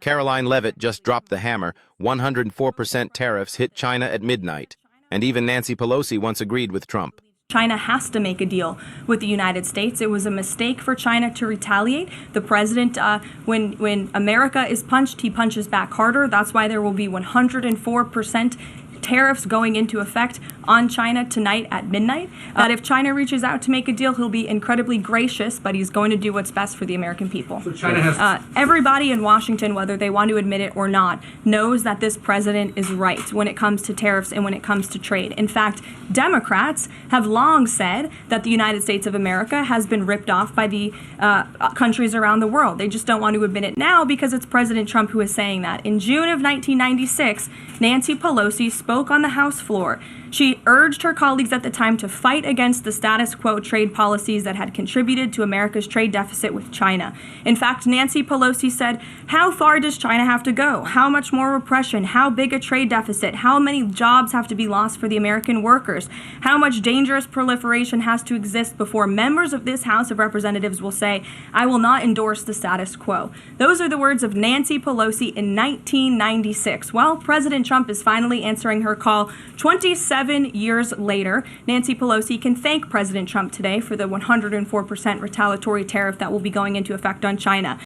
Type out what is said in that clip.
Karoline Leavitt just dropped the hammer. 104% tariffs hit China at midnight. And even Nancy Pelosi once agreed with Trump. China has to make a deal with the United States. It was a mistake for China to retaliate. The president, when America is punched, he punches back harder. That's why there will be 104% tariffs going into effect on China tonight at midnight. But if China reaches out to make a deal, he'll be incredibly gracious, but he's going to do what's best for the American people. So China has everybody in Washington, whether they want to admit it or not, knows that this president is right when it comes to tariffs and when it comes to trade. In fact, Democrats have long said that the United States of America has been ripped off by the countries around the world. They just don't want to admit it now because it's President Trump who is saying that. In June of 1996, Nancy Pelosi spoke on the House floor. She urged her colleagues at the time to fight against the status quo trade policies that had contributed to America's trade deficit with China. In fact, Nancy Pelosi said, "How far does China have to go? How much more repression? How big a trade deficit? How many jobs have to be lost for the American workers? How much dangerous proliferation has to exist before members of this House of Representatives will say, 'I will not endorse the status quo'?" Those are the words of Nancy Pelosi in 1996. Well, President Trump is finally answering her call 27 years later. Nancy Pelosi can thank President Trump today for the 104% retaliatory tariff that will be going into effect on China.